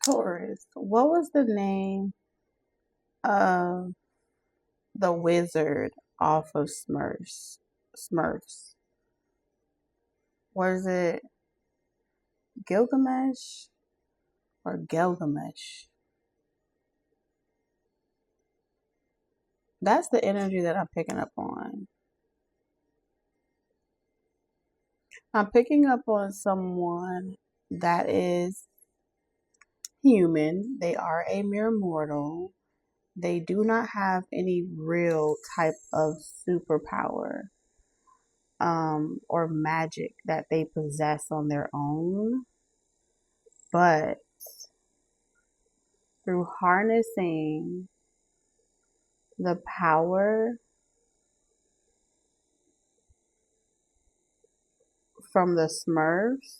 Taurus, what was the name of the wizard off of Smurfs? Was it Gilgamesh or Gilgamesh? That's the energy that I'm picking up on. I'm picking up on someone that is human. They are a mere mortal. They do not have any real type of superpower or magic that they possess on their own. But through harnessing the power from the Smurfs,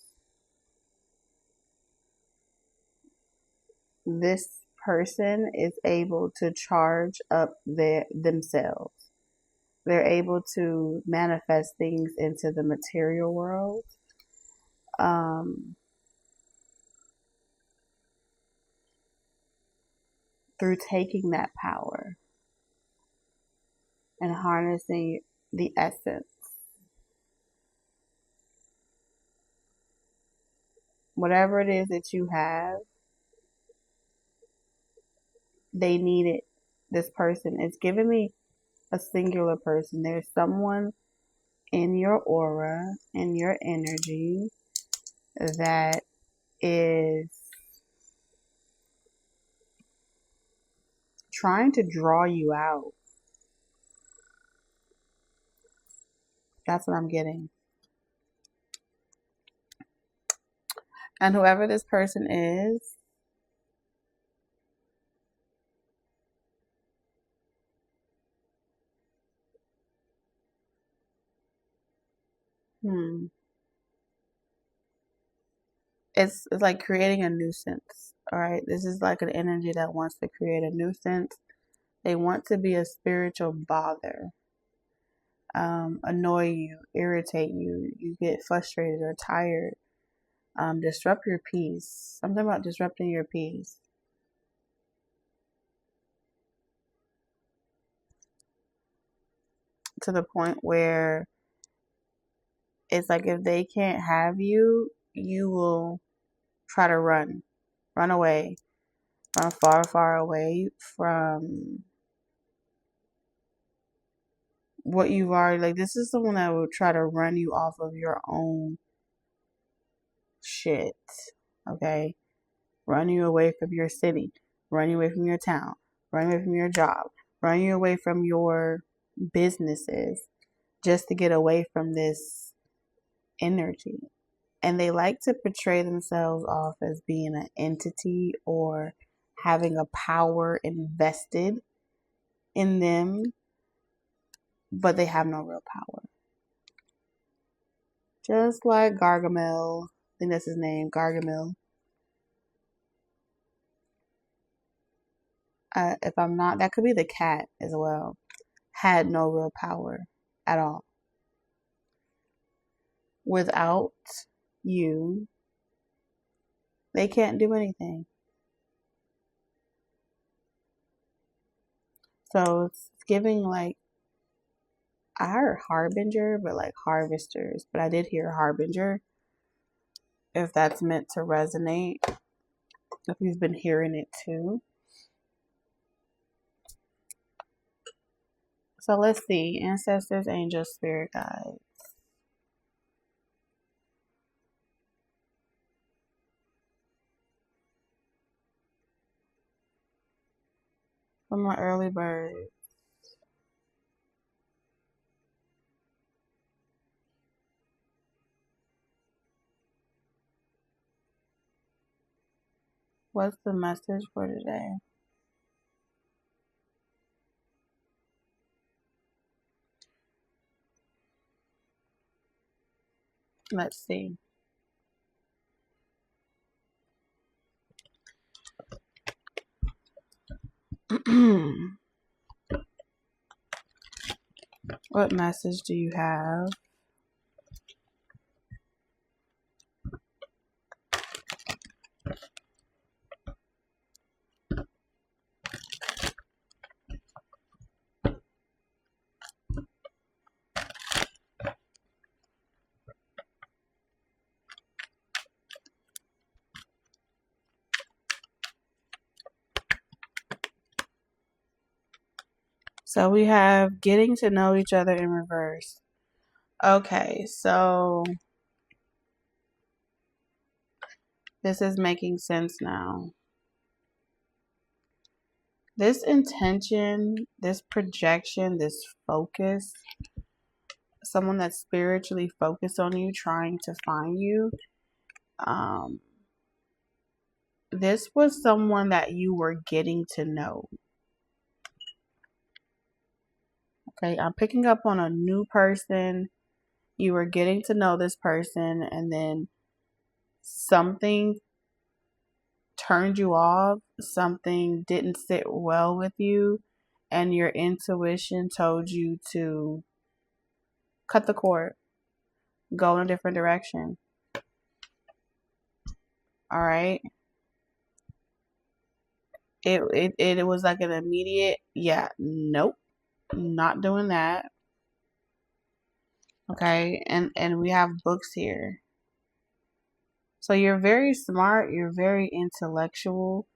this person is able to charge up themselves. They're able to manifest things into the material world. Through taking that power and harnessing the essence. Whatever it is that you have, they need it. This person is giving me a singular person. There's someone in your aura, in your energy, that is trying to draw you out. That's what I'm getting. And whoever this person is, it's like creating a nuisance. All right, this is like an energy that wants to create a nuisance. They want to be a spiritual bother, annoy you, irritate you. You get frustrated or tired, disrupt your peace. Something about disrupting your peace. To the point where it's like if they can't have you, you will try to run away, run far, far away from what you've already, like, this is someone that will try to run you off of your own shit, okay? Run you away from your city, run you away from your town, run you away from your job, run you away from your businesses just to get away from this energy. And they like to portray themselves off as being an entity or having a power invested in them, but they have no real power. Just like Gargamel, I think that's his name, Gargamel. If I'm not, that could be the cat as well. Had no real power at all. Without you, they can't do anything. So it's giving like, I heard harbinger, but like harvesters. But I did hear harbinger. If that's meant to resonate, if you've been hearing it too. So let's see. Ancestors, angels, spirit guides. From my early bird. What's the message for today? Let's see. What message do you have? So we have getting to know each other in reverse. Okay, so this is making sense now. This intention, this projection, this focus, someone that's spiritually focused on you, trying to find you, this was someone that you were getting to know. Okay, I'm picking up on a new person. You were getting to know this person, and then something turned you off, something didn't sit well with you, and your intuition told you to cut the cord, go in a different direction. All right. It was like an immediate, yeah, nope, not doing that. Okay, and we have books here. So you're very smart, you're very intellectual.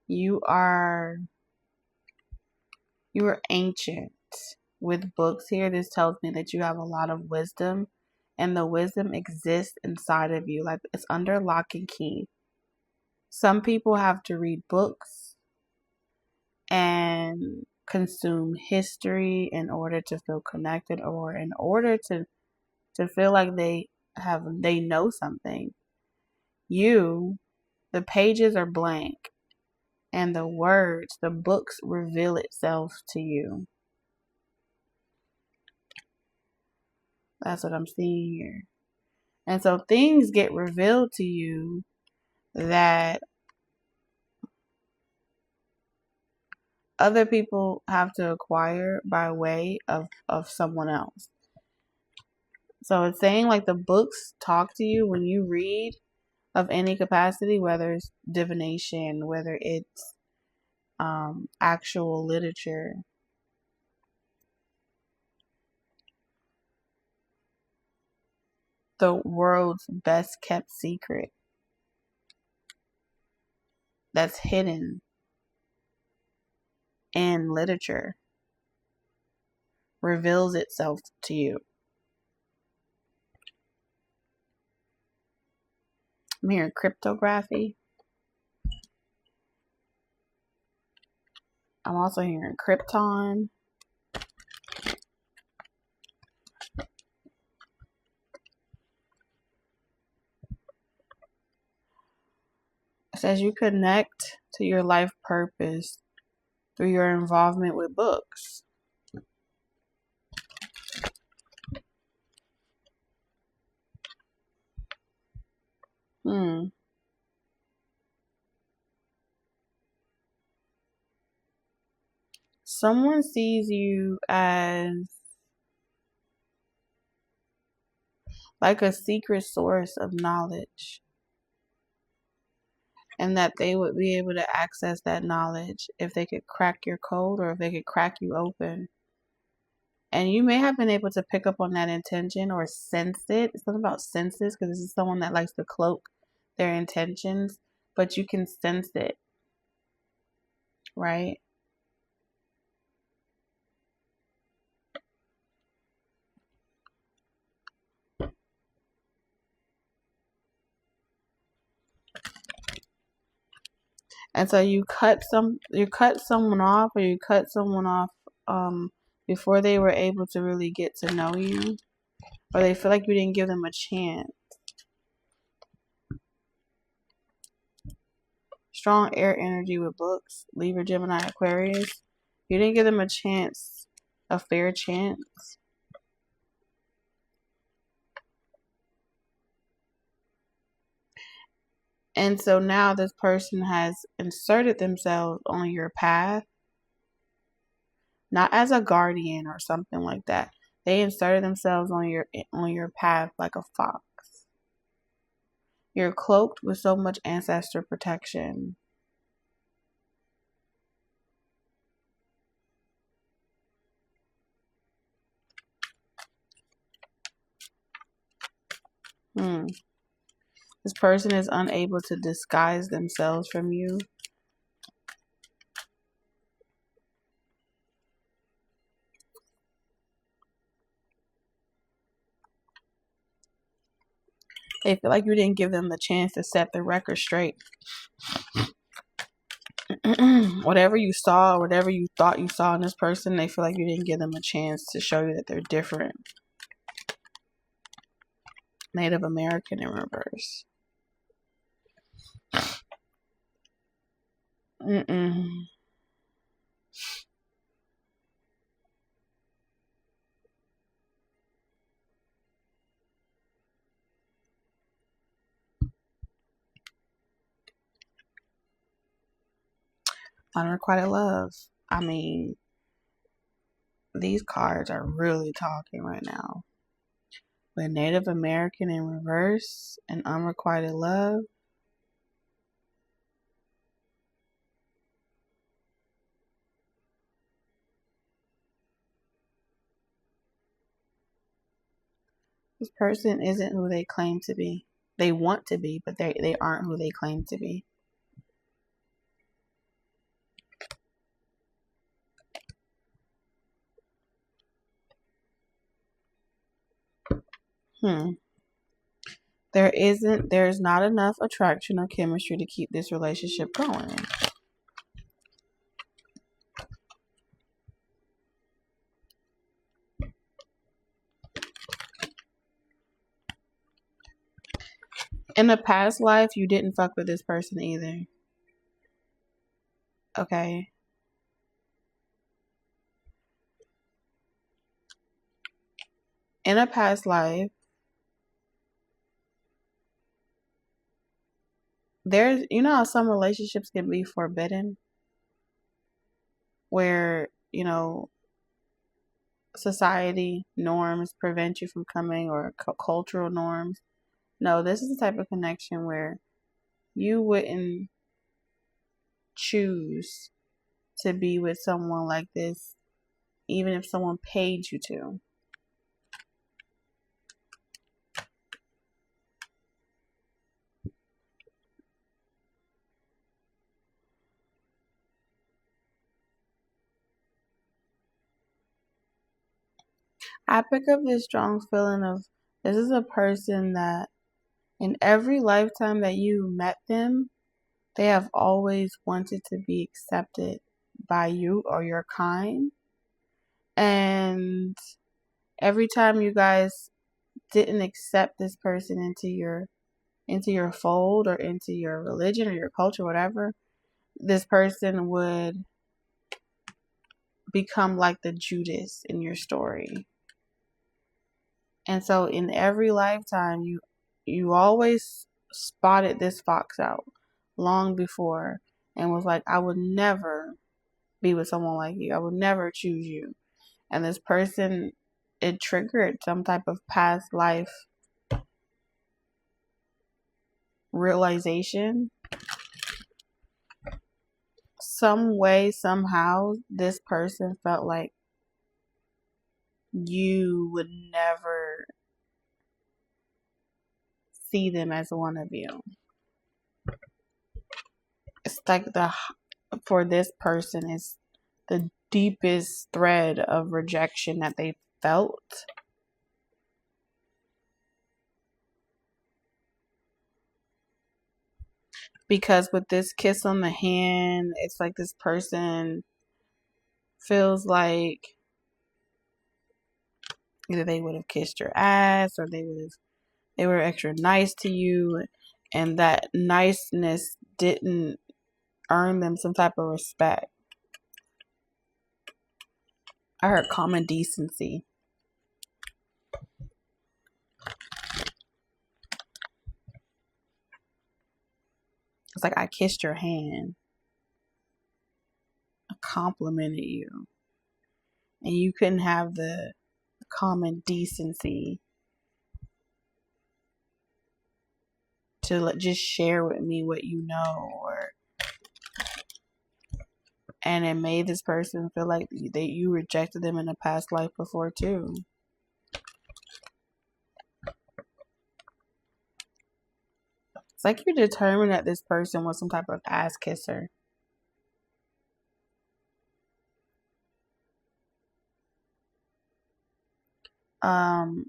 You are ancient. With books here, this tells me that you have a lot of wisdom, and the wisdom exists inside of you, like it's under lock and key. Some people have to read books and consume history in order to feel connected, or in order to feel like they know something. The pages are blank, and the books reveal itself to you. That's what I'm seeing here. And so things get revealed to you that other people have to acquire by way of someone else. So it's saying like the books talk to you when you read of any capacity, whether it's divination, whether it's actual literature. The world's best kept secret that's hidden in literature reveals itself to you. I'm hearing cryptography. I'm also hearing Krypton. It says you connect to your life purpose through your involvement with books. Someone sees you as like a secret source of knowledge, and that they would be able to access that knowledge if they could crack your code, or if they could crack you open. And you may have been able to pick up on that intention or sense it. It's something about senses, because this is someone that likes to cloak their intentions, but you can sense it, right? And so you cut someone off, or you cut someone off before they were able to really get to know you, or they feel like you didn't give them a chance. Strong air energy with books, Libra, Gemini, Aquarius. You didn't give them a chance, a fair chance. And so now this person has inserted themselves on your path, not as a guardian or something like that. They inserted themselves on your path like a fox. You're cloaked with so much ancestor protection. This person is unable to disguise themselves from you. They feel like you didn't give them the chance to set the record straight. Whatever you saw, whatever you thought you saw in this person, they feel like you didn't give them a chance to show you that they're different. Native American in reverse. Unrequited love. I mean, these cards are really talking right now. With Native American in reverse and unrequited love. This person isn't who they claim to be. They want to be, but they aren't who they claim to be. There's not enough attraction or chemistry to keep this relationship going. In a past life, you didn't fuck with this person either. Okay? In a past life, you know how some relationships can be forbidden? Where, society norms prevent you from coming, or cultural norms. No, this is the type of connection where you wouldn't choose to be with someone like this, even if someone paid you to. I pick up this strong feeling of this is a person that in every lifetime that you met them, they have always wanted to be accepted by you or your kind. And every time you guys didn't accept this person into your fold or into your religion or your culture, whatever, this person would become like the Judas in your story. And so in every lifetime, you always spotted this fox out long before and was like, I would never be with someone like you. I would never choose you. And this person, it triggered some type of past life realization. Some way, somehow, this person felt like you would never see them as one of you. It's like for this person is the deepest thread of rejection that they felt. Because with this kiss on the hand, it's like this person feels like either they would have kissed your ass or they were extra nice to you, and that niceness didn't earn them some type of respect. I heard common decency. It's like I kissed your hand. I complimented you. And you couldn't have the common decency to just share with me what you know, and it made this person feel like you rejected them in a past life before too. It's like you're determined that this person was some type of ass kisser.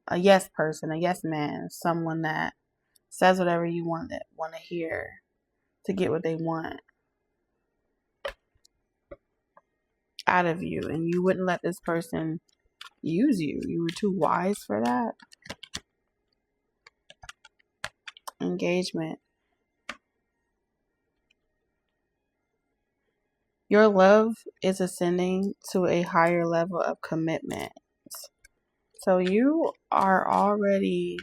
A yes person, a yes man, someone that says whatever you want to hear to get what they want out of you, and you wouldn't let this person use you. You were too wise for that. Engagement. Your love is ascending to a higher level of commitment. So you are already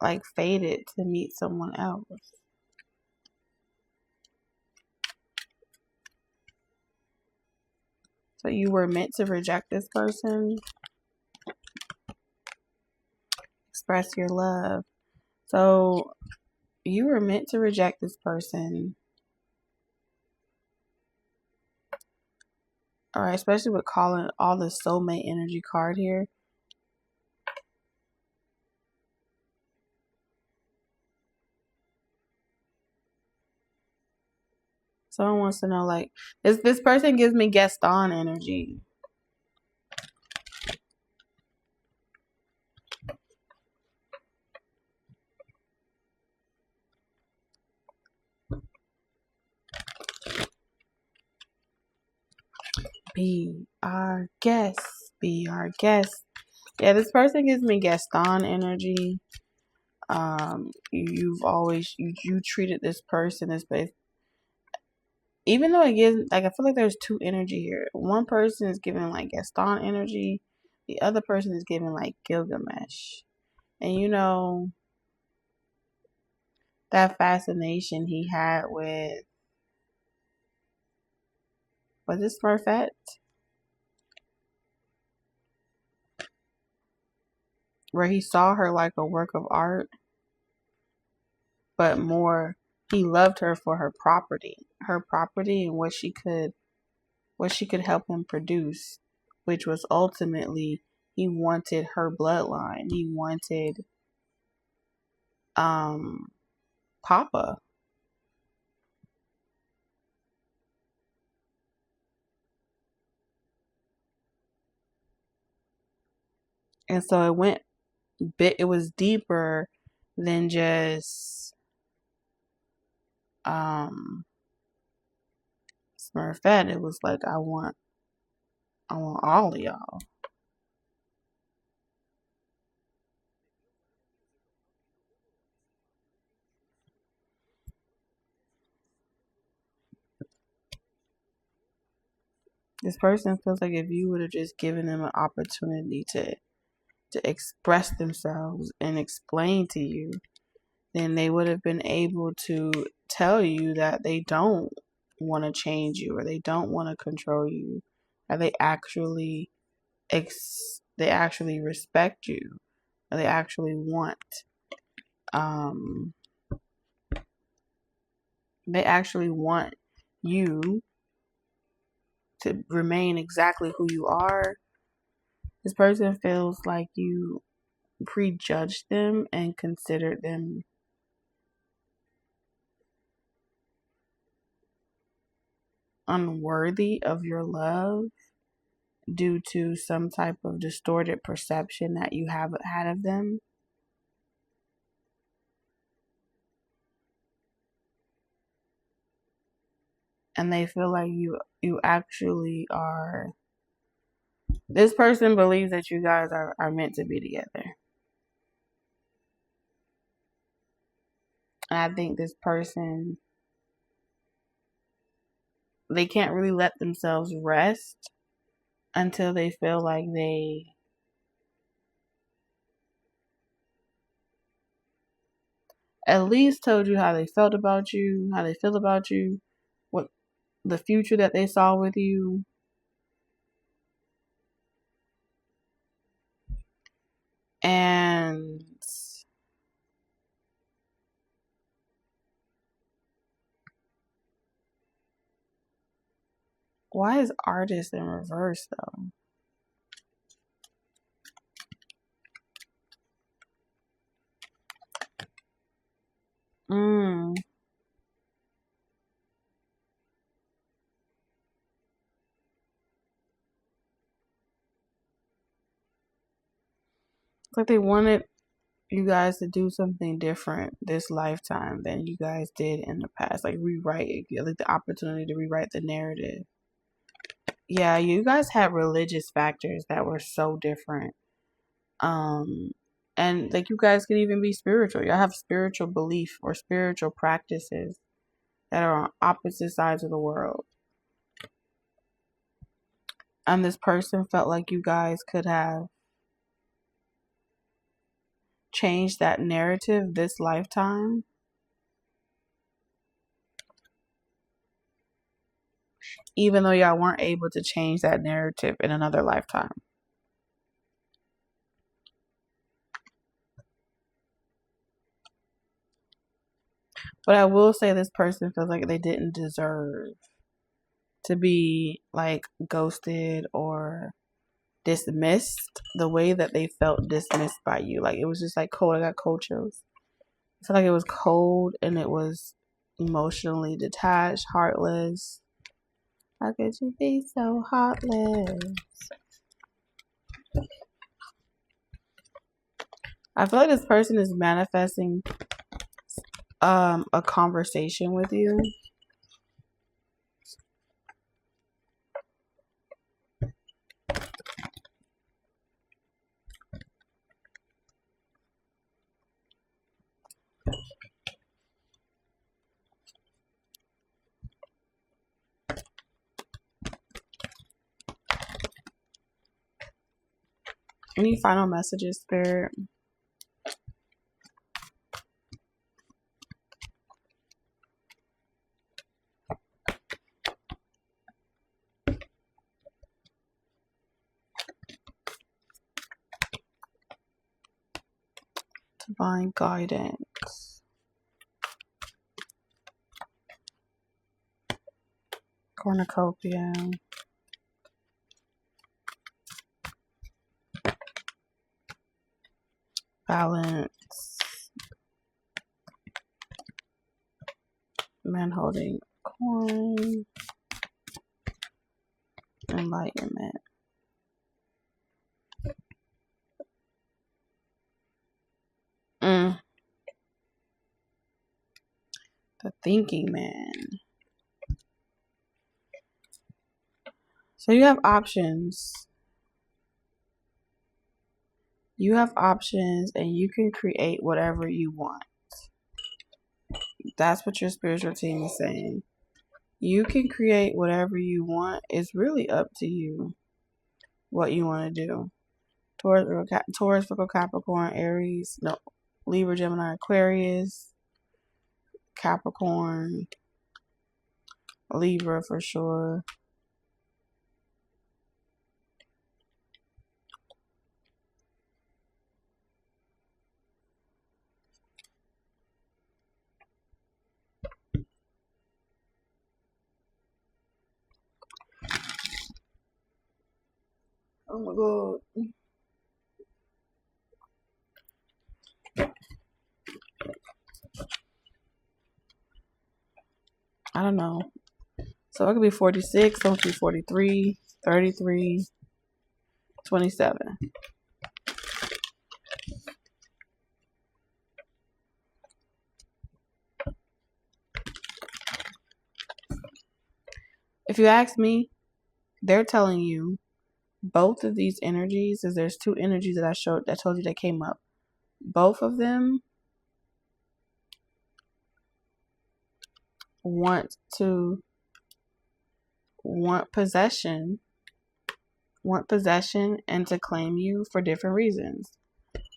like fated to meet someone else. So you were meant to reject this person. Express your love. So you were meant to reject this person. Alright, especially with calling all the soulmate energy card here. Someone wants to know, like, this person gives me Gaston energy. Be our guest. Be our guest. Yeah, this person gives me Gaston energy. You've always you treated this person as base. Even though it gives, like, I feel like there's two energy here. One person is giving like Gaston energy, the other person is giving like Gilgamesh. And you know, that fascination he had with, was it Smurfette? Where he saw her like a work of art, but more, he loved her for her property and what she could help him produce, which was ultimately, he wanted her bloodline. He wanted Papa. And so it was deeper than just Smurfette. It was like, I want all of y'all. This person feels like if you would have just given them an opportunity to express themselves and explain to you, then they would have been able to tell you that they don't want to change you, or they don't want to control you, or they actually respect you, or they actually want um they actually want you to remain exactly who you are. This person feels like you prejudged them and considered them unworthy of your love due to some type of distorted perception that you have had of them. And they feel like you actually are, this person believes that you guys are meant to be together. And I think this person, they can't really let themselves rest until they feel like they at least told you how they felt about you, how they feel about you, what the future that they saw with you. And why is artist in reverse though? It's like they wanted you guys to do something different this lifetime than you guys did in the past. Like rewrite, like the opportunity to rewrite the narrative. Yeah, you guys had religious factors that were so different. And like you guys could even be spiritual. Y'all have spiritual belief or spiritual practices that are on opposite sides of the world. And this person felt like you guys could have changed that narrative this lifetime. Even though y'all weren't able to change that narrative in another lifetime. But I will say this person feels like they didn't deserve to be like ghosted or dismissed the way that they felt dismissed by you. Like it was just like cold. I got cold chills. I feel like it was cold and it was emotionally detached, heartless. How could you be so heartless? I feel like this person is manifesting a conversation with you. Any final messages, Spirit? Divine guidance. Cornucopia. Balance. Man holding coin. Enlightenment. The thinking man. So you have options. You have options and you can create whatever you want. That's what your spiritual team is saying. You can create whatever you want. It's really up to you what you want to do. Taurus, Virgo, Capricorn, Aries, no, Libra, Gemini, Aquarius, Capricorn, Libra for sure. Oh my God. I don't know. So it could be 46, so it could be 43, 33, 27. If you ask me, they're telling you both of these energies, as there's two energies that I told you that came up. Both of them want possession and to claim you for different reasons.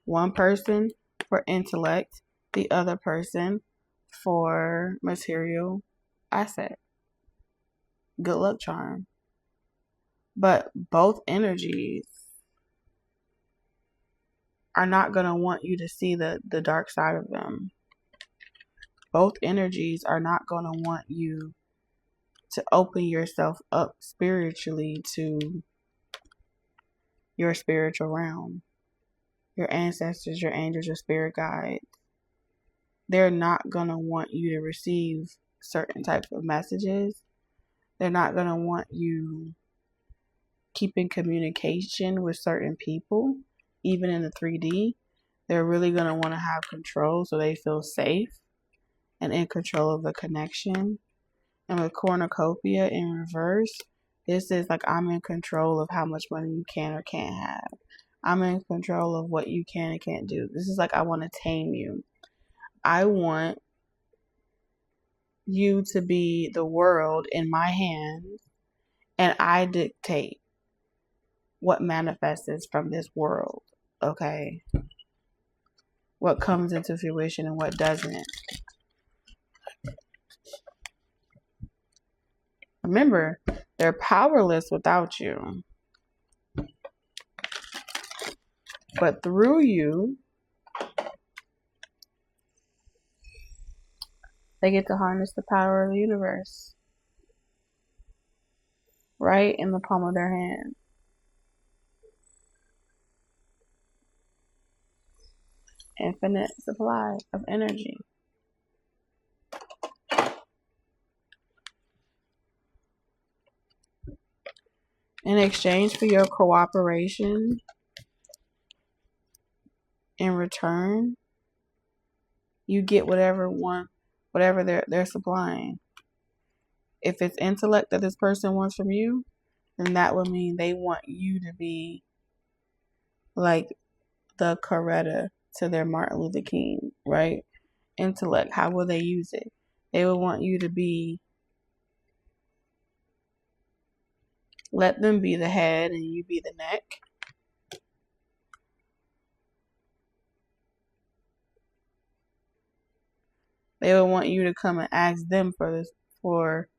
One person for intellect, the other person for material asset. Good luck charm. But both energies are not going to want you to see the dark side of them. Both energies are not going to want you to open yourself up spiritually to your spiritual realm. Your ancestors, your angels, your spirit guides. They're not going to want you to receive certain types of messages. They're not going to want you keeping communication with certain people, even in the 3D. they're really going to want to have control so they feel safe and in control of the connection. And with cornucopia in reverse, this is like I'm in control of how much money you can or can't have. I'm in control of what you can and can't do. This is like I want to tame you. I want you to be the world in my hands, and I dictate what manifests from this world, okay? What comes into fruition and what doesn't. Remember, they're powerless without you. But through you, they get to harness the power of the universe. Right in the palm of their hand. Infinite supply of energy. In exchange for your cooperation, in return, you get whatever they're supplying. If it's intellect that this person wants from you, then that would mean they want you to be like the Coretta to their Martin Luther King, right? Intellect, how will they use it? They would want you to be, let them be the head and you be the neck. They would want you to come and ask them for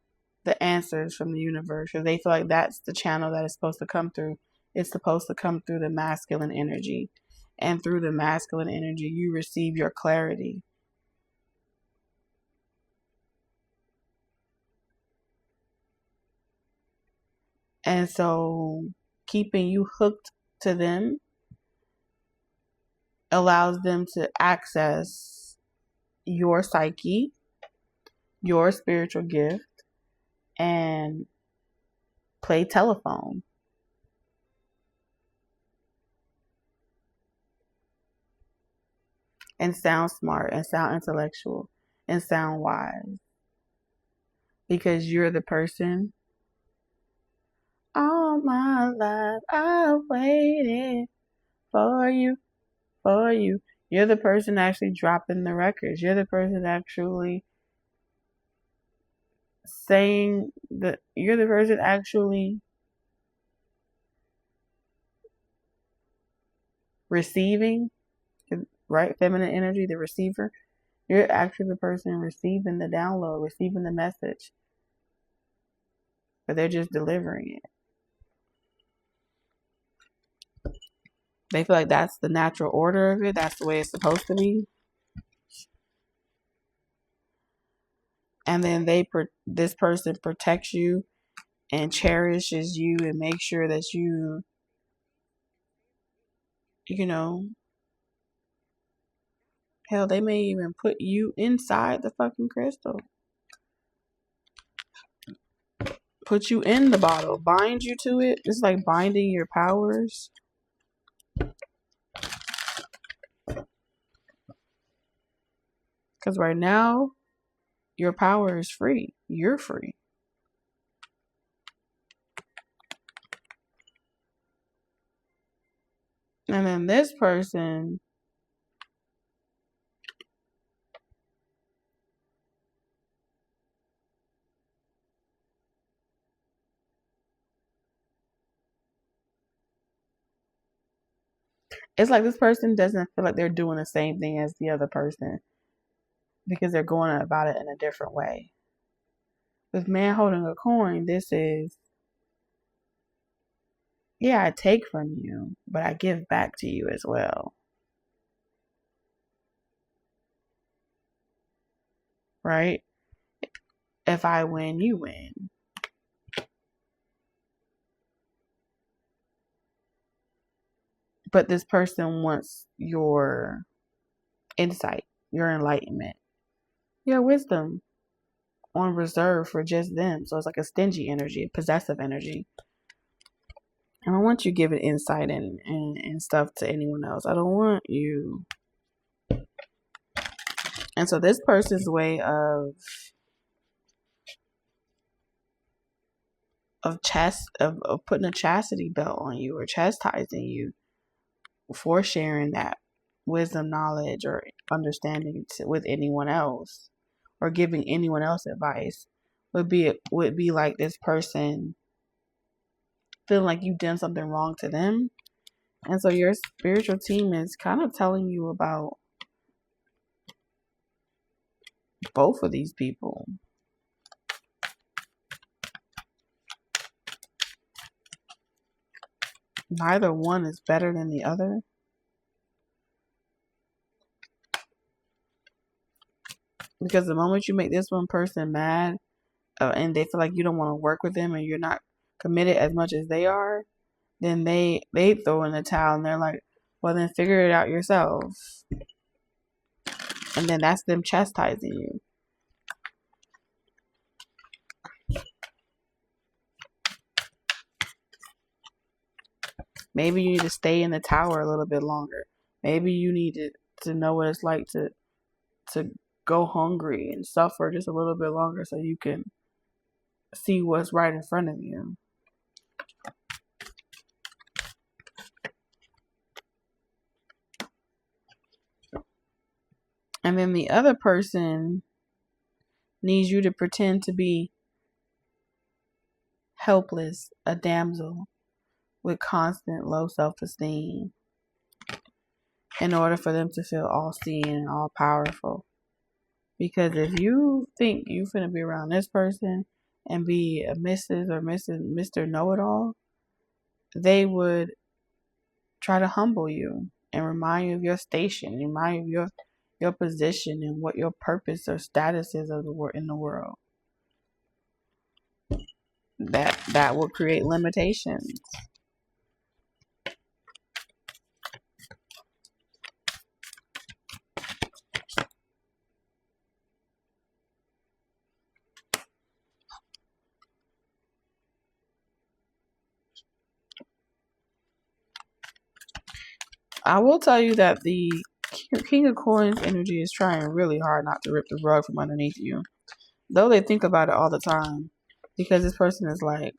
the answers from the universe, because they feel like that's the channel that it's supposed to come through. It's supposed to come through the masculine energy. And through the masculine energy, you receive your clarity. And so keeping you hooked to them allows them to access your psyche, your spiritual gift, and play telephone. And sound smart, and sound intellectual, and sound wise. Because you're the person. All my life I waited for you, for you. You're the person actually dropping the records. You're the person actually saying that. You're the person actually receiving, right? Feminine energy, the receiver. You're actually the person receiving the download, receiving the message. But they're just delivering it. They feel like that's the natural order of it. That's the way it's supposed to be. And then this person protects you and cherishes you and makes sure that you know, hell, they may even put you inside the fucking crystal. Put you in the bottle. Bind you to it. It's like binding your powers. Because right now, your power is free. You're free. And then this person it's like this person doesn't feel like they're doing the same thing as the other person because they're going about it in a different way. With man holding a coin, this is, yeah, I take from you, but I give back to you as well. Right? If I win, you win. But this person wants your insight, your enlightenment, your wisdom on reserve for just them. So it's like a stingy energy, possessive energy. I don't want you giving insight and stuff to anyone else. I don't want you And so this person's way of putting a chastity belt on you or chastising you for sharing that wisdom, knowledge, or understanding with anyone else, or giving anyone else advice, would be like this person feeling like you've done something wrong to them. And so your spiritual team is kind of telling you about both of these people. Neither one is better than the other. Because the moment you make this one person mad, and they feel like you don't want to work with them and you're not committed as much as they are, then they throw in the towel and they're like, well, then figure it out yourself. And then that's them chastising you. Maybe you need to stay in the tower a little bit longer. Maybe you need to know what it's like to go hungry and suffer just a little bit longer so you can see what's right in front of you. And then the other person needs you to pretend to be helpless, a damsel with constant low self-esteem, in order for them to feel all-seeing and all-powerful. Because if you think you're finna be around this person and be a Mrs. or Mr. Know-it-all, they would try to humble you and remind you of your station, remind you of your position and what your purpose or status is in the world. That will create limitations. I will tell you that the King of Coins energy is trying really hard not to rip the rug from underneath you. Though they think about it all the time. Because this person is like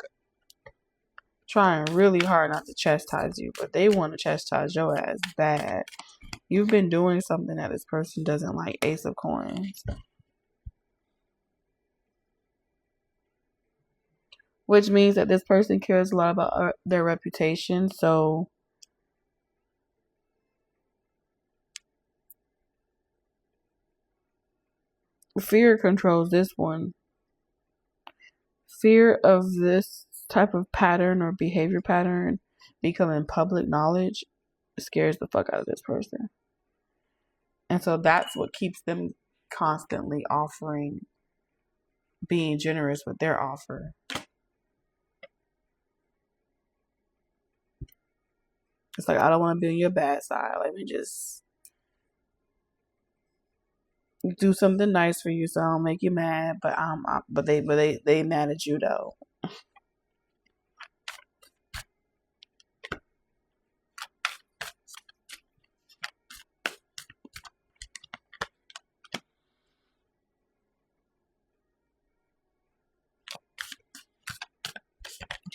trying really hard not to chastise you. But they want to chastise your ass bad. You've been doing something that this person doesn't like. Ace of Coins. Which means that this person cares a lot about their reputation. So fear controls this one. Fear of this type of pattern or behavior pattern becoming public knowledge scares the fuck out of this person. And so that's what keeps them constantly offering, being generous with their offer. It's like, I don't want to be on your bad side. Let me just do something nice for you so I don't make you mad. But they mad at you though.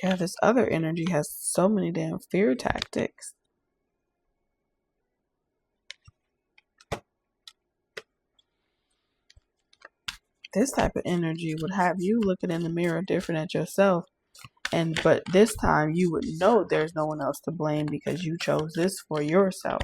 Yeah, this other energy has so many damn fear tactics. This type of energy would have you looking in the mirror different at yourself. But this time you would know there's no one else to blame because you chose this for yourself.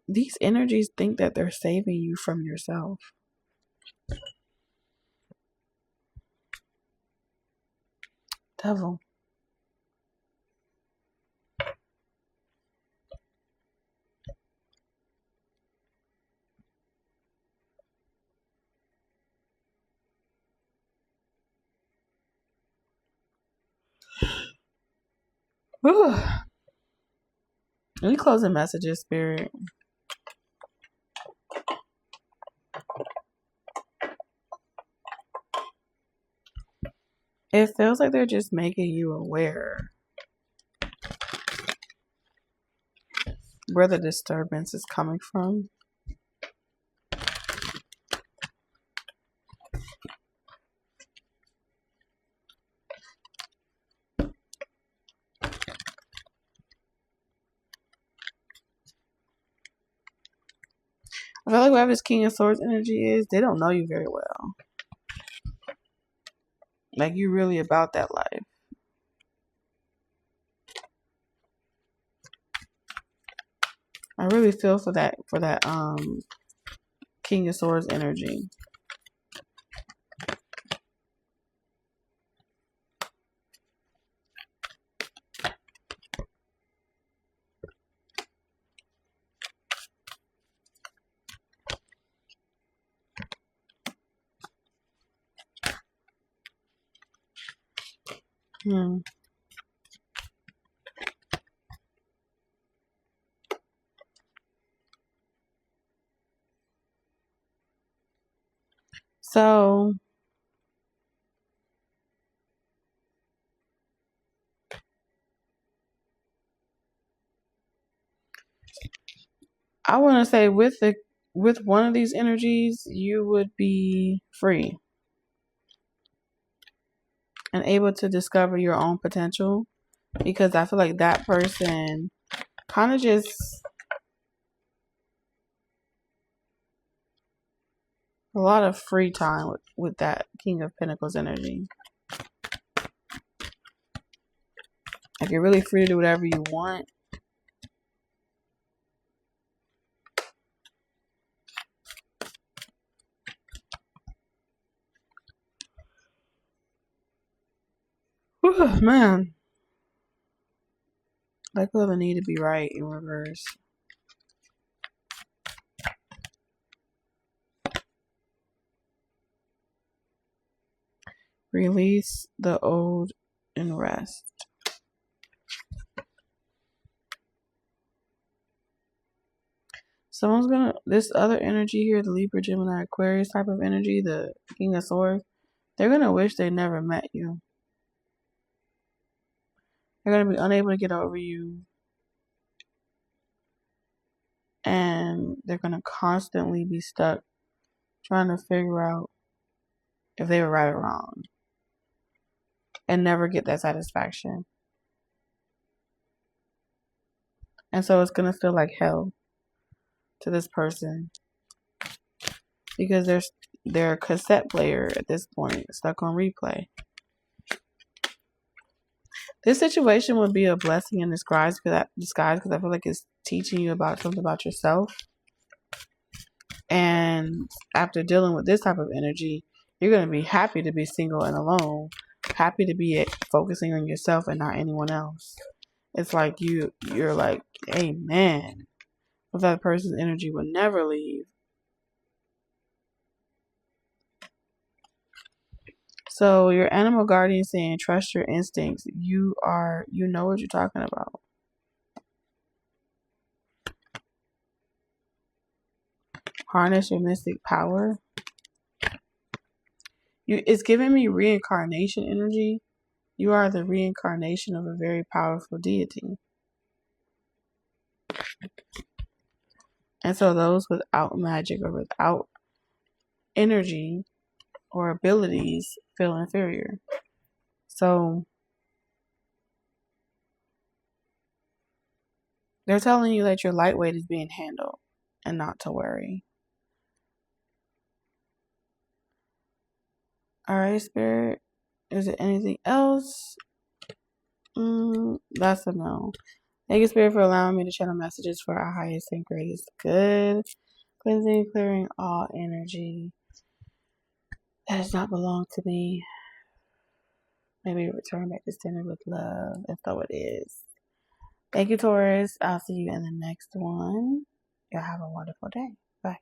These energies think that they're saving you from yourself. Devil. Any closing messages, Spirit? It feels like they're just making you aware where the disturbance is coming from. I feel like whatever this King of Swords energy is, they don't know you very well. Like, you really about that life. I really feel for that King of Swords energy. So I want to say with one of these energies, you would be free and able to discover your own potential, because I feel like that person kind of just a lot of free time with that King of Pentacles energy. Like, you're really free to do whatever you want. Whew, man. I feel the need to be right in reverse. Release the old and rest. This other energy here, the Libra, Gemini, Aquarius type of energy, the King of Swords, they're going to wish they never met you. They're going to be unable to get over you. And they're going to constantly be stuck trying to figure out if they were right or wrong. And never get that satisfaction. And so it's going to feel like hell to this person. Because they're a cassette player at this point, stuck on replay. This situation would be a blessing in disguise because I feel like it's teaching you about something about yourself. And after dealing with this type of energy, you're going to be happy to be single and alone, happy to be focusing on yourself and not anyone else. It's like you're like, amen. But that person's energy would never leave. So your animal guardian saying, trust your instincts. You know what you're talking about. Harness your mystic power. It's giving me reincarnation energy. You are the reincarnation of a very powerful deity. And so those without magic or without energy or abilities feel inferior. So they're telling you that your lightweight is being handled and not to worry. Alright, Spirit. Is there anything else? That's a no. Thank you, Spirit, for allowing me to channel messages for our highest and greatest good. Cleansing, clearing all energy that does not belong to me. Maybe return back to center with love, if so it is. Thank you, Taurus. I'll see you in the next one. Y'all have a wonderful day. Bye.